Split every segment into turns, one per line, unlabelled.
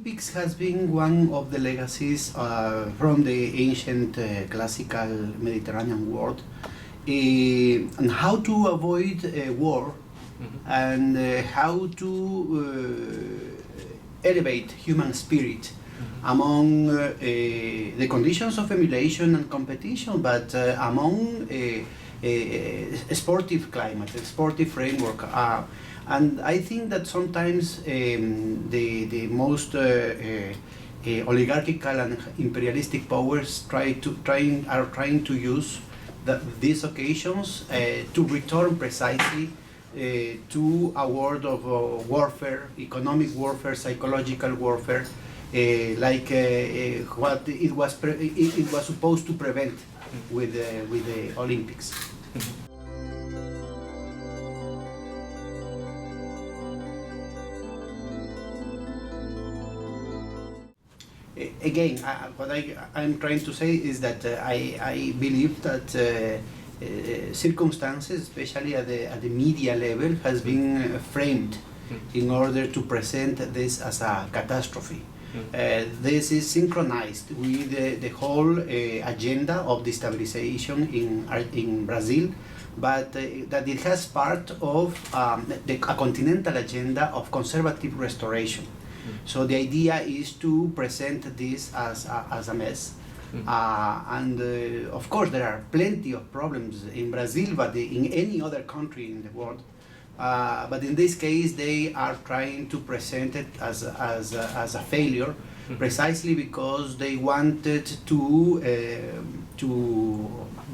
Olympics has been one of the legacies from the ancient classical Mediterranean world, and how to avoid war, and how to elevate human spirit among the conditions of emulation and competition, but among a sportive climate, a sportive framework. And I think that sometimes the most oligarchical and imperialistic powers are trying to use these occasions to return precisely to a world of warfare, economic warfare, psychological warfare, like what it was supposed to prevent with the Olympics. Again, what I'm trying to say is that I believe that circumstances, especially at the media level, has been framed in order to present this as a catastrophe. This is synchronized with the whole agenda of destabilization in Brazil, but that it has part of a continental agenda of conservative restoration. So the idea is to present this as a mess. And of course there are plenty of problems in Brazil, but in any other country in the world. But in this case they are trying to present it as a failure, precisely because they wanted to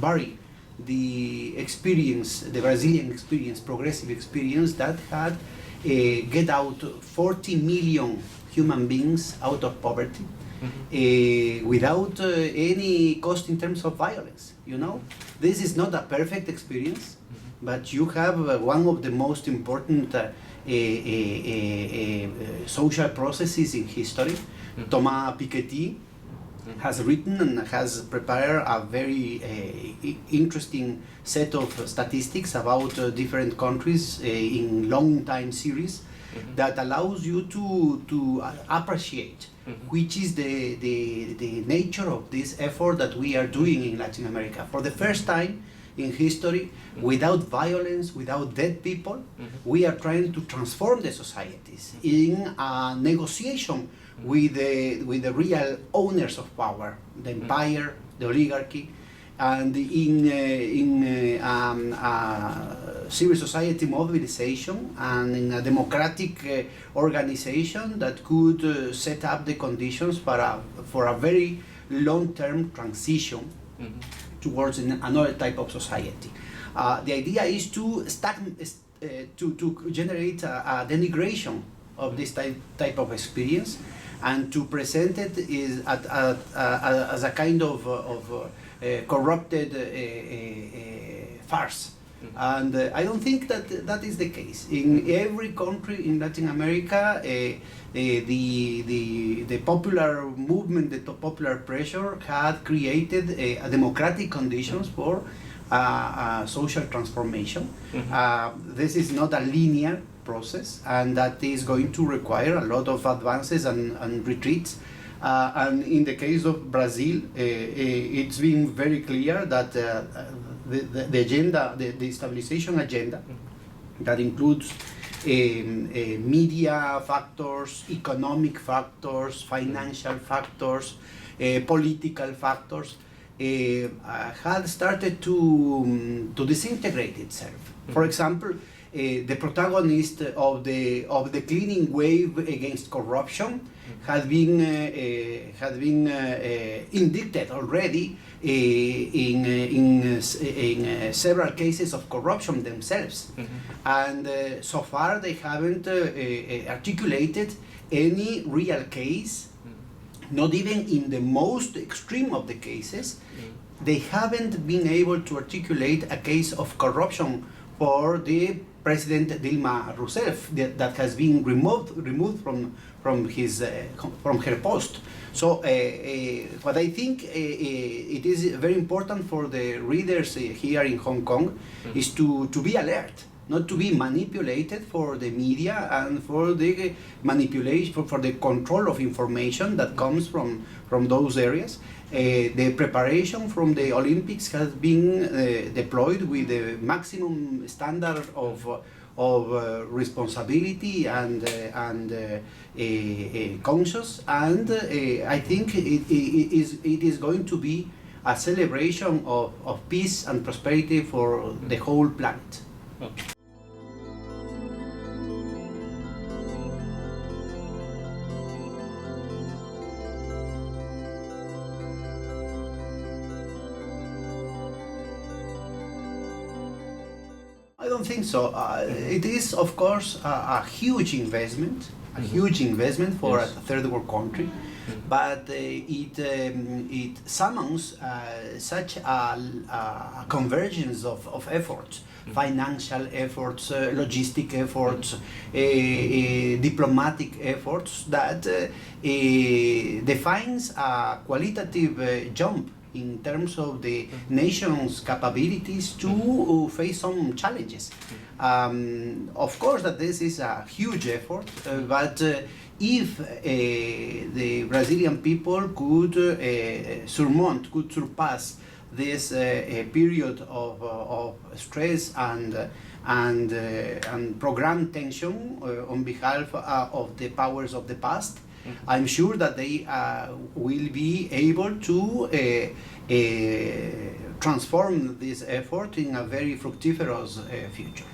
bury the experience, the Brazilian experience, progressive experience that had get out 40 million human beings out of poverty without any cost in terms of violence. You know, this is not a perfect experience, but you have one of the most important social processes in history. Thomas Piketty has written and has prepared a very interesting set of statistics about different countries in long time series that allows you to appreciate which is the nature of this effort that we are doing in Latin America. For the first time in history, without violence, without dead people, we are trying to transform the societies in a negotiation with the real owners of power, the empire, the oligarchy, and in civil society mobilization and in a democratic organization that could set up the conditions for a very long-term transition towards another type of society. The idea is to generate a denigration of this type of experience, and to present it as a kind of corrupted farce. And I don't think that is the case. In every country in Latin America, the popular movement, the popular pressure had created a democratic conditions for social transformation. This is not a linear process, and that is going to require a lot of advances and retreats. And in the case of Brazil, it's been very clear that the agenda, the stabilization agenda, that includes media factors, economic factors, financial factors, political factors, had started to disintegrate itself. For example, the protagonist of the cleaning wave against corruption had been indicted already in several cases of corruption themselves, and so far they haven't articulated any real case. Not even in the most extreme of the cases, they haven't been able to articulate a case of corruption for the President Dilma Rousseff that has been removed from her post. So what I think it is very important for the readers here in Hong Kong is to be alert not to be manipulated for the media and for the manipulation, for the control of information that comes from those areas. The preparation from the Olympics has been deployed with the maximum standard of responsibility and conscious, and I think it is going to be a celebration of peace and prosperity for the whole planet.
Okay.
I don't think so. It is, of course, a huge investment, for a third world country, but it summons such a convergence of efforts, financial efforts, logistic efforts, diplomatic efforts, that defines a qualitative jump in terms of the nation's capabilities to face some challenges. Of course that this is a huge effort, but if the Brazilian people could surpass this period of stress and program tension on behalf of the powers of the past, I'm sure that they will be able to transform this effort in a very fructiferous future.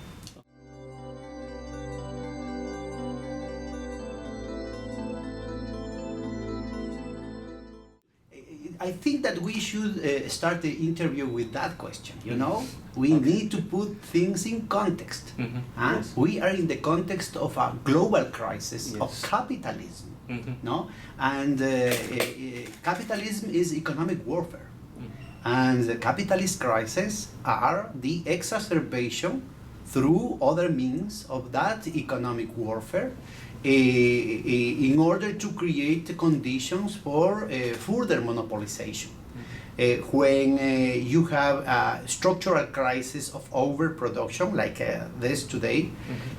I think that we should start the interview with that question. You know, we need to put things in context.
Yes.
We are in the context of a global crisis of capitalism. No, and capitalism is economic warfare, and the capitalist crises are the exacerbation through other means of that economic warfare in order to create conditions for further monopolization. When you have a structural crisis of overproduction like this today,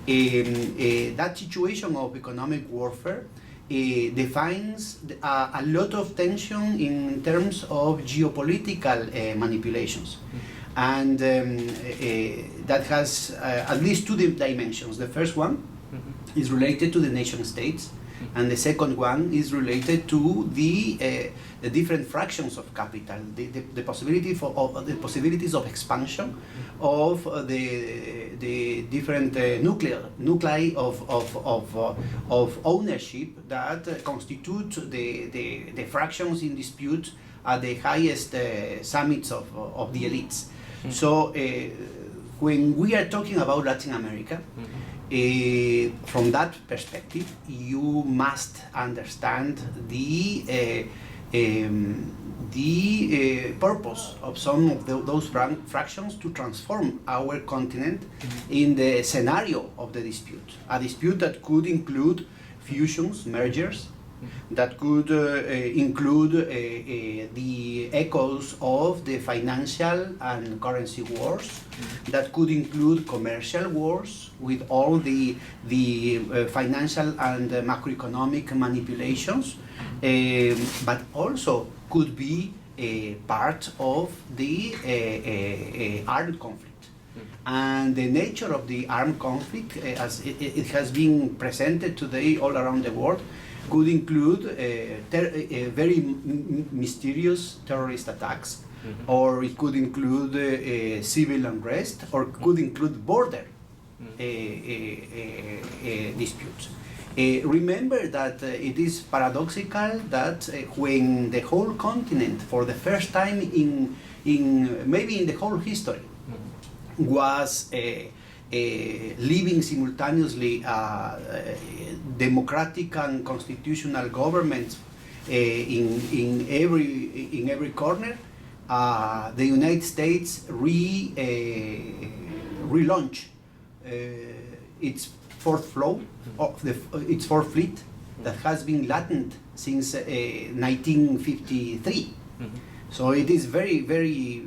that situation of economic warfare defines a lot of tension in terms of geopolitical manipulations. And that has at least two dimensions. The first one is related to the nation states, and the second one is related to the different fractions of capital, the possibility the possibilities of expansion of the different nuclei of ownership that constitute the fractions in dispute at the highest summits of the elites. So when we are talking about Latin America, from that perspective, you must understand the purpose of some of those fractions to transform our continent in the scenario of the dispute. A dispute that could include fusions, mergers, that could include the echoes of the financial and currency wars, that could include commercial wars with all the financial and macroeconomic manipulations, but also could be a part of the armed conflict. And the nature of the armed conflict, as it has been presented today all around the world, could include very mysterious terrorist attacks, or it could include civil unrest, or could include border disputes. Remember that it is paradoxical that when the whole continent, for the first time in maybe in the whole history, was living simultaneously democratic and constitutional governments in every corner, the United States relaunched its fourth fleet that has been latent since 1953. So it is very, very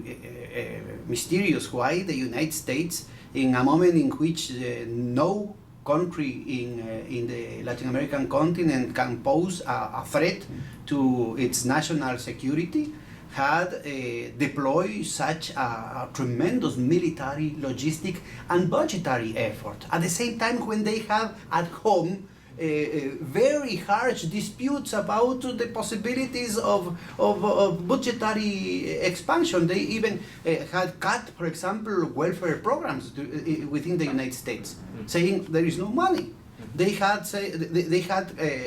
mysterious why the United States in a moment in which no country in the Latin American continent can pose a threat to its national security, had deployed such a tremendous military, logistic, and budgetary effort. At the same time, when they have at home very harsh disputes about the possibilities of budgetary expansion. They even had cut, for example, welfare programs within the United States, saying there is no money. They had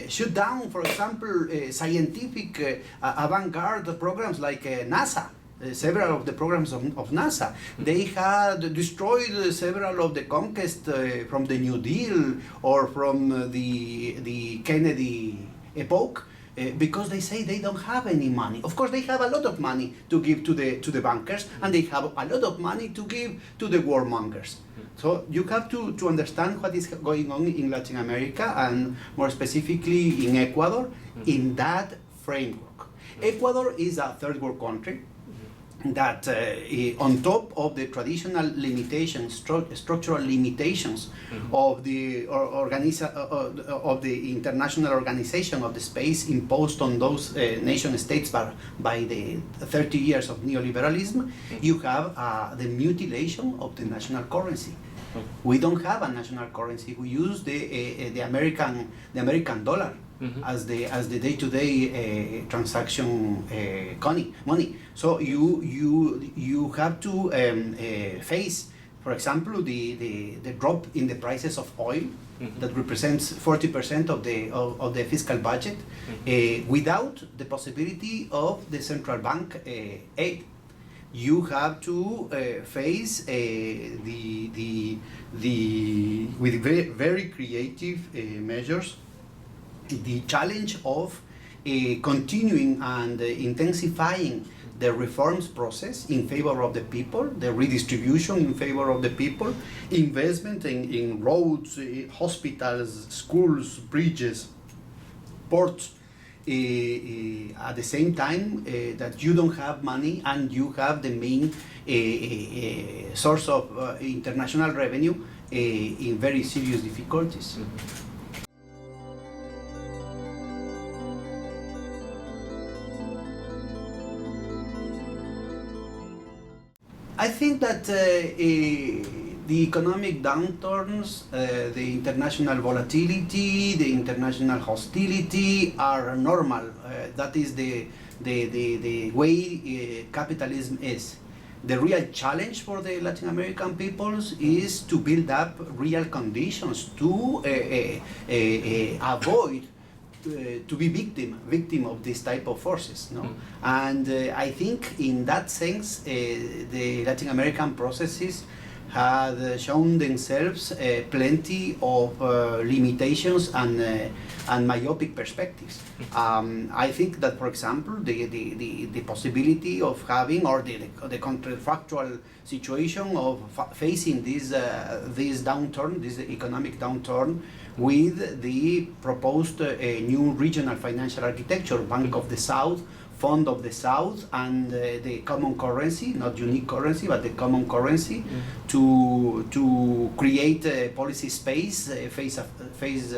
shut down, for example, scientific avant-garde programs like NASA. Several of the programs of NASA. They had destroyed several of the conquests from the New Deal or from the Kennedy epoch because they say they don't have any money. Of course, they have a lot of money to give to the bankers, and they have a lot of money to give to the warmongers. So you have to understand what is going on in Latin America, and more specifically in Ecuador, in that framework. Ecuador is a third world country that on top of the traditional limitations, structural limitations of the of the international organization of the space imposed on those nation states by the 30 years of neoliberalism, you have the mutilation of the national currency. We don't have a national currency. We use the American dollar as the day-to-day transaction money. So you have to face, for example, the drop in the prices of oil that represents 40% of the fiscal budget without the possibility of the central bank aid. You have to face with very creative measures the challenge of continuing and intensifying the reforms process in favor of the people, the redistribution in favor of the people, investment in roads, hospitals, schools, bridges, ports, at the same time that you don't have money and you have the main source of international revenue in very serious difficulties. I think that the economic downturns, the international volatility, the international hostility are normal. That is the way capitalism is. The real challenge for the Latin American peoples is to build up real conditions to avoid to be victim of this type of forces, no? And I think in that sense the Latin American processes had shown themselves plenty of limitations and myopic perspectives. I think that, for example, the possibility of having, or the counterfactual situation of facing this downturn, this economic downturn, with the proposed new regional financial architecture, Bank of the South, Fund of the South, and the common currency, not unique currency, but the common currency, to create a policy space vis-a-vis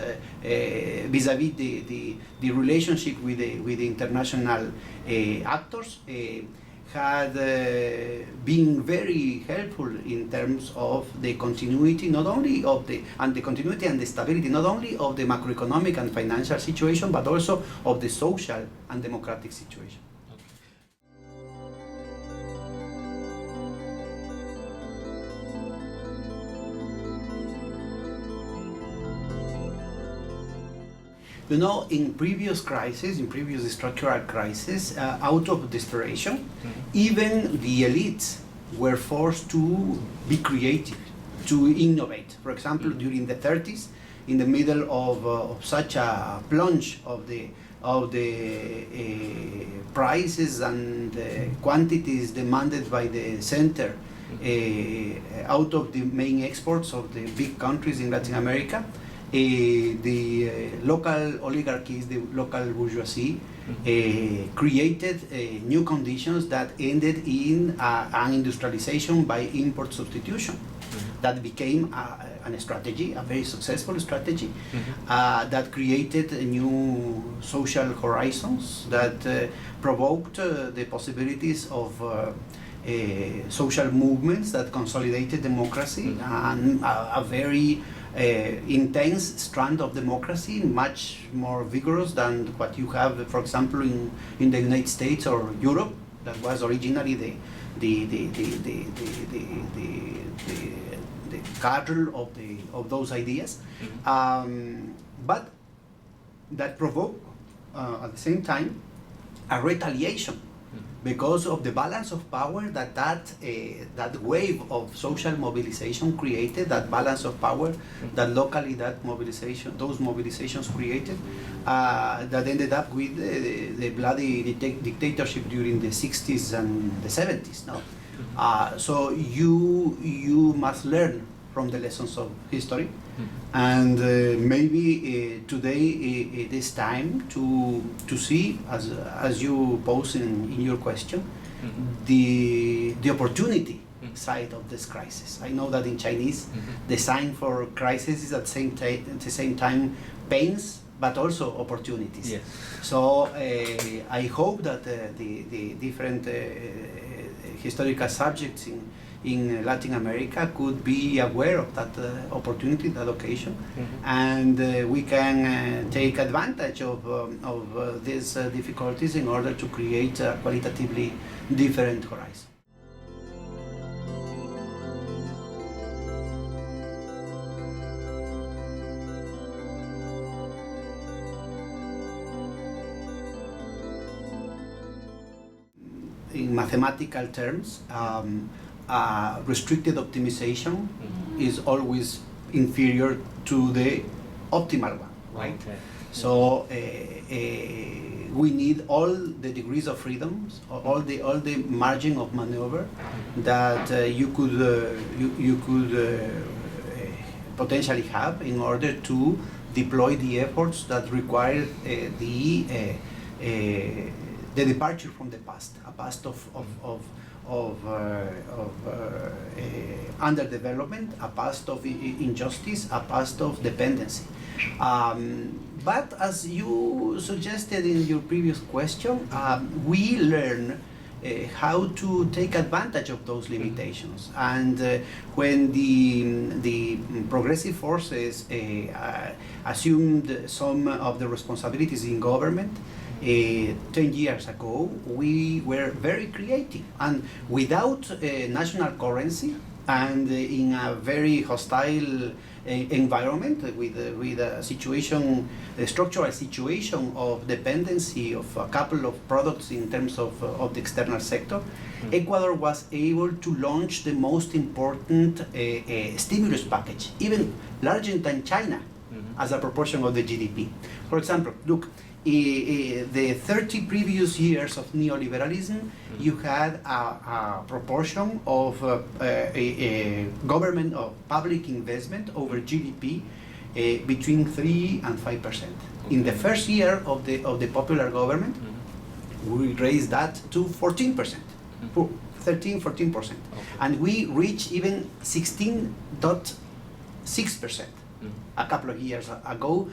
the relationship with the international actors, had been very helpful in terms of the continuity, not only of the continuity and the stability, not only of the macroeconomic and financial situation, but also of the social and democratic situation. You know, in previous crises, in previous structural crises, out of desperation, even the elites were forced to be creative, to innovate. For example, during the 30s, in the middle of such a plunge of the prices and quantities demanded by the center out of the main exports of the big countries in Latin America, the local oligarchies, the local bourgeoisie, created new conditions that ended in an industrialization by import substitution. that became a strategy, a very successful strategy, that created new social horizons, that provoked the possibilities of social movements that consolidated democracy, and a very intense strand of democracy, much more vigorous than what you have, for example, in the United States or Europe, that was originally the kernel of those ideas, but that provoked at the same time a retaliation because of the balance of power that wave of social mobilization created, that balance of power that locally those mobilizations created, that ended up with the bloody dictatorship during the 60s and the 70s. No? So you must learn from the lessons of history, and maybe today it is time to see, as you pose in your question, the opportunity side of this crisis. I know that in Chinese, the sign for crisis is at the same time pains, but also opportunities. Yes. So I hope that the different historical subjects in Latin America could be aware of that opportunity, that occasion, and we can take advantage of these difficulties in order to create a qualitatively different horizon. In mathematical terms, restricted optimization is always inferior to the optimal one, right? Okay. So we need all the degrees of freedoms, all the margin of maneuver that you could potentially have in order to deploy the efforts that require the departure from the past, a past of underdevelopment, a past of injustice, a past of dependency. But as you suggested in your previous question, we learn how to take advantage of those limitations. And when the progressive forces assumed some of the responsibilities in government, 10 years ago, we were very creative, and without a national currency and in a very hostile environment with a situation, a structural situation of dependency of a couple of products in terms of the external sector, Ecuador was able to launch the most important stimulus package, even larger than China as a proportion of the GDP. For example, look, the 30 previous years of neoliberalism, you had a proportion of government of public investment over GDP between 3 and 5%. In the first year of the popular government, we raised that to 14%, 13-14%, and we reached even 16.6% a couple of years ago,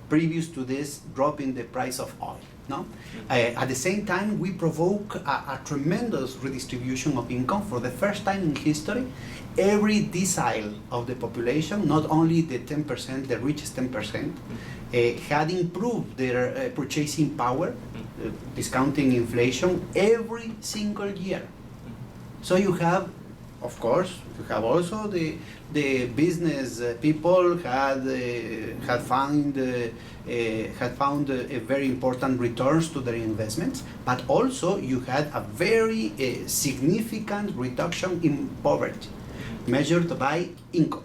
previous to this drop in the price of oil. No? At the same time, we provoke a tremendous redistribution of income. For the first time in history, every decile of the population, not only the 10%, the richest 10%, had improved their purchasing power, discounting inflation, every single year. So you have, of course, you have also the business people had found very important returns to their investments, but also you had a very significant reduction in poverty measured by income.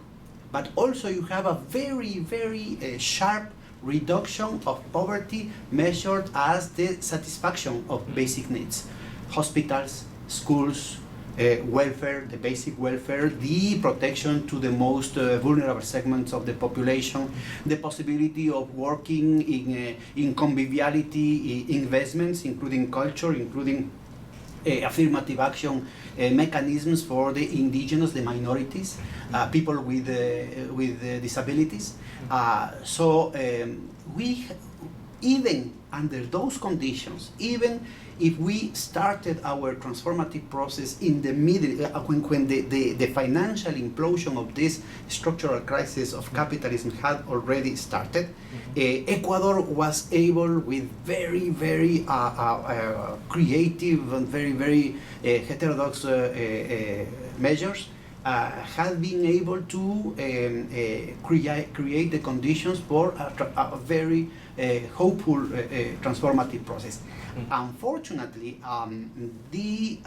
But also you have a very sharp reduction of poverty measured as the satisfaction of basic needs: hospitals, schools, welfare, the basic welfare, the protection to the most vulnerable segments of the population, the possibility of working in conviviality investments, including culture, including affirmative action mechanisms for the indigenous, the minorities, people with disabilities. We, even under those conditions, even if we started our transformative process in the middle, when the financial implosion of this structural crisis of capitalism had already started, Ecuador was able, with very, very creative and very, very heterodox measures, had been able to create the conditions for a very hopeful transformative process. Unfortunately, the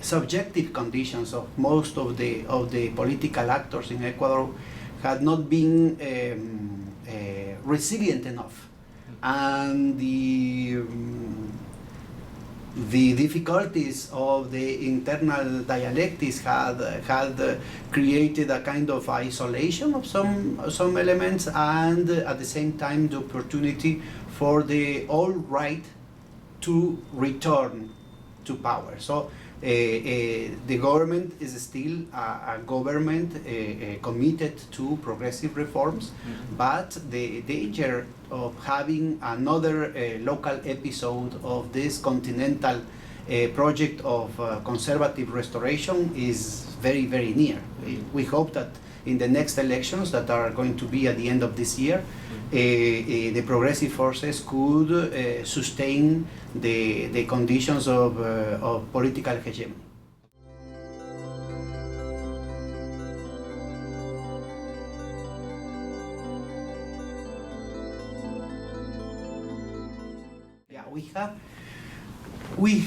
subjective conditions of most of the political actors in Ecuador had not been resilient enough, and the difficulties of the internal dialectics had created a kind of isolation of some elements, and at the same time the opportunity for the alt-right to return to power. So the government is still a government committed to progressive reforms, but the danger of having another local episode of this continental project of conservative restoration is very, very near. We hope that in the next elections that are going to be at the end of this year, the progressive forces could sustain the conditions of political hegemony. Yeah, we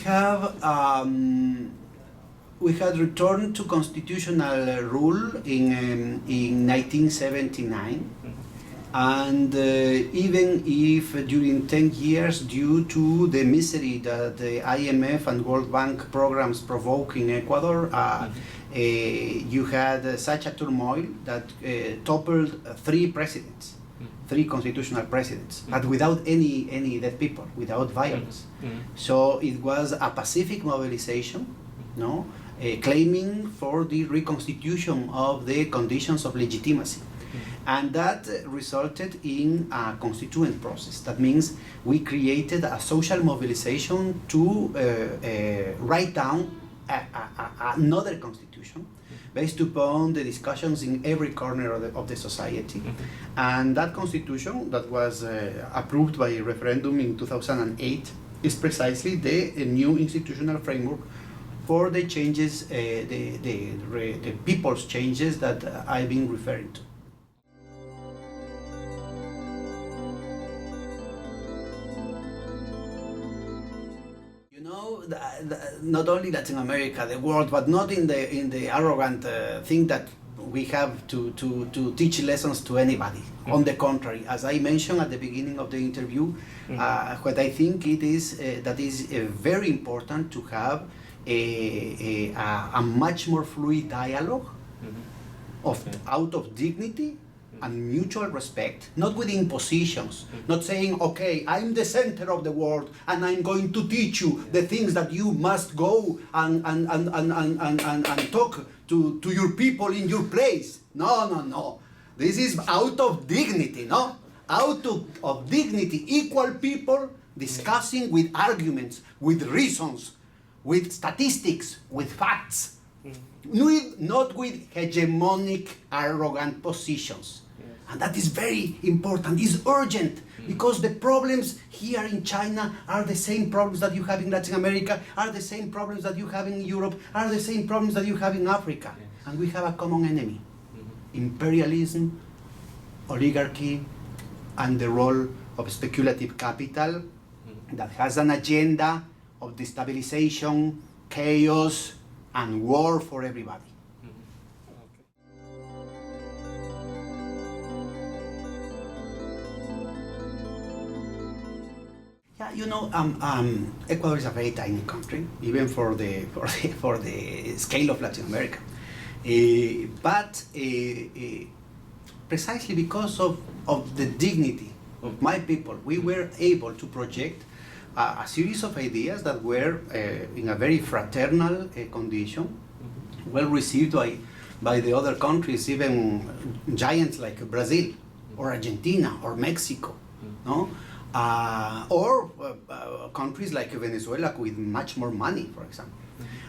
had returned to constitutional rule in 1979. And even if during 10 years, due to the misery that the IMF and World Bank programs provoke in Ecuador, you had such a turmoil that toppled three presidents, three constitutional presidents, but without any dead people, without violence. So it was a pacific mobilization, no, claiming for the reconstitution of the conditions of legitimacy. And that resulted in a constituent process. That means we created a social mobilization to write down another constitution based upon the discussions in every corner of the society. And that constitution that was approved by a referendum in 2008 is precisely the new institutional framework for the changes, the people's changes that I've been referring to. Not only Latin America, the world, but not in the arrogant thing that we have to teach lessons to anybody. On the contrary, as I mentioned at the beginning of the interview, what I think it is that is very important to have a much more fluid dialogue out of dignity and mutual respect, not with impositions, not saying, okay, I'm the center of the world and I'm going to teach you the things that you must go and talk to your people in your place. No. This is out of dignity, no? Out of dignity, equal people discussing with arguments, with reasons, with statistics, with facts, not with hegemonic, arrogant positions. And that is very important, it's urgent, because the problems here in China are the same problems that you have in Latin America, are the same problems that you have in Europe, are the same problems that you have in Africa. And we have a common enemy, imperialism, oligarchy, and the role of speculative capital that has an agenda of destabilization, chaos, and war for everybody. Yeah, you know, Ecuador is a very tiny country, even for the scale of Latin America. But precisely because of the dignity of my people, we were able to project a series of ideas that were in a very fraternal condition, well received by the other countries, even giants like Brazil or Argentina or Mexico, no? Or countries like Venezuela with much more money, for example.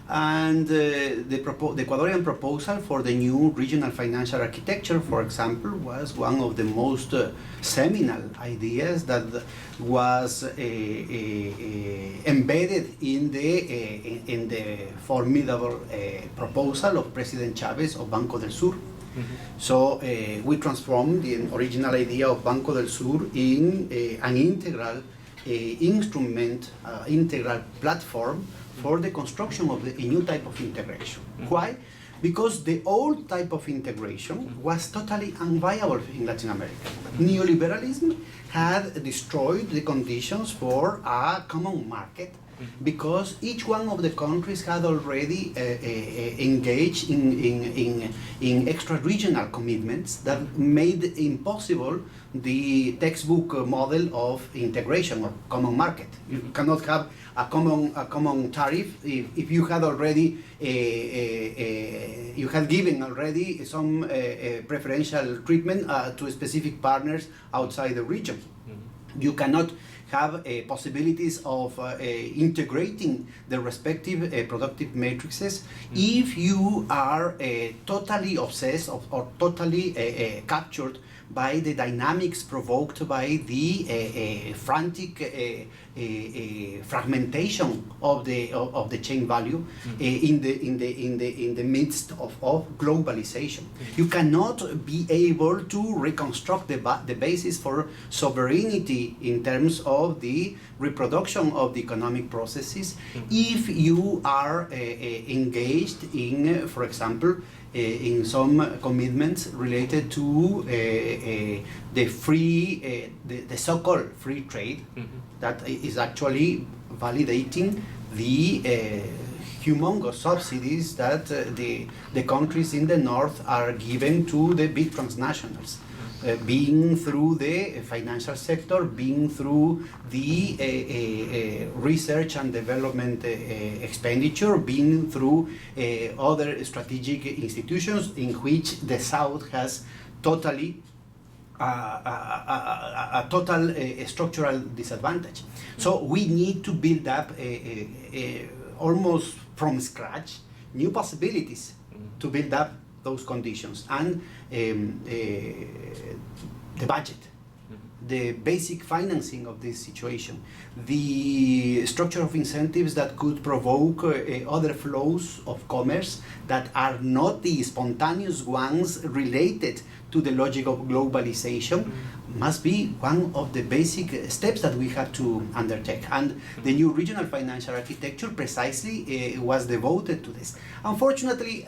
And the Ecuadorian proposal for the new regional financial architecture, for example, was one of the most seminal ideas that was embedded in the formidable proposal of President Chavez of Banco del Sur. So we transformed the original idea of Banco del Sur in an integral instrument, integral platform for the construction of a new type of integration. Why? Because the old type of integration was totally unviable in Latin America. Neoliberalism had destroyed the conditions for a common market because each one of the countries had already engaged in extra-regional commitments that made impossible the textbook model of integration or common market. You cannot have a common tariff if you had already you had given already some preferential treatment to specific partners outside the region. You cannot have possibilities of integrating the respective productive matrices if you are totally obsessed or totally captured by the dynamics provoked by the frantic fragmentation of the chain value in the midst of globalization. You cannot be able to reconstruct the basis for sovereignty in terms of the reproduction of the economic processes if you are engaged in, for example, in some commitments related to the free, the so-called free trade that is actually validating the humongous subsidies that the countries in the north are giving to the big transnationals. Being through the financial sector, being through the research and development expenditure, being through other strategic institutions in which the South has totally a total structural disadvantage. So we need to build up almost from scratch new possibilities to build up those conditions, and the budget, the basic financing of this situation, the structure of incentives that could provoke other flows of commerce that are not the spontaneous ones related to the logic of globalization must be one of the basic steps that we have to undertake. And the new regional financial architecture precisely was devoted to this. Unfortunately,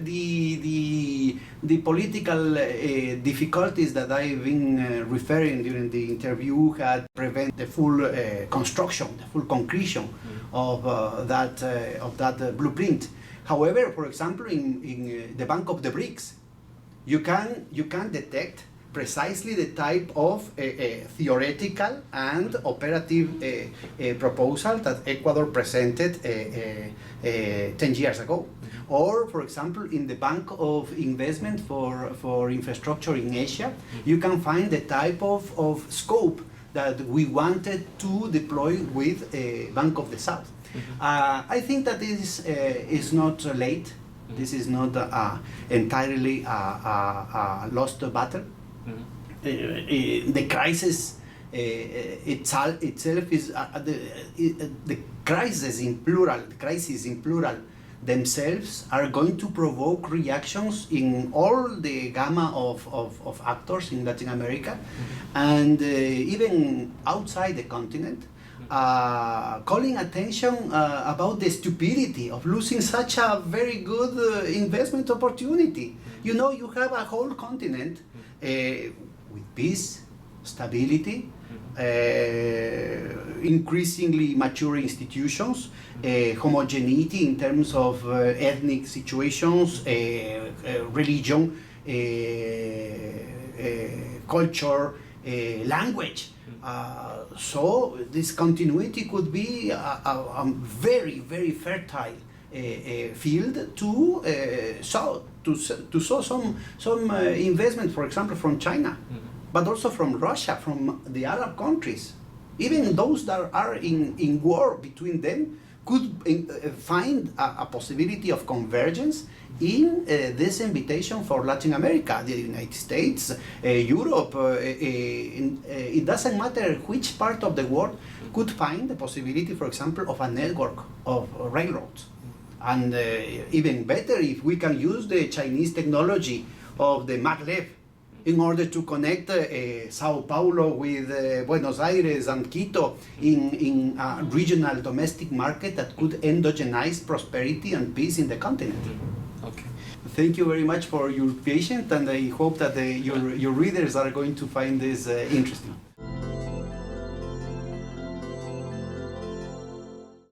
the political difficulties that I've been referring during the interview had prevented the full construction, the full concretion of that blueprint. However, for example, in the Bank of the BRICS, you can detect precisely the type of theoretical and operative proposal that Ecuador presented 10 years ago. Or, for example, in the Bank of Investment for Infrastructure in Asia, you can find the type of scope that we wanted to deploy with Bank of the South. I think that this is not late. This is not entirely a lost battle. The crisis itself is the crises in plural. The crises in plural themselves are going to provoke reactions in all the gamma of actors in Latin America, and even outside the continent. Calling attention about the stupidity of losing such a very good investment opportunity. You know, you have a whole continent with peace, stability, increasingly mature institutions, homogeneity in terms of ethnic situations, religion, culture, language. So this continuity could be a very, very fertile field to sow some investment, for example, from China, but also from Russia, from the Arab countries. Even those that are in war between them could find a possibility of convergence in this invitation for Latin America, the United States, Europe. It doesn't matter which part of the world could find the possibility, for example, of a network of railroads. And even better, if we can use the Chinese technology of the maglev in order to connect Sao Paulo with Buenos Aires and Quito in a regional domestic market that could endogenize prosperity and peace in the continent.
Okay.
Thank you very much for your patience, and I hope that your readers are going to find this interesting.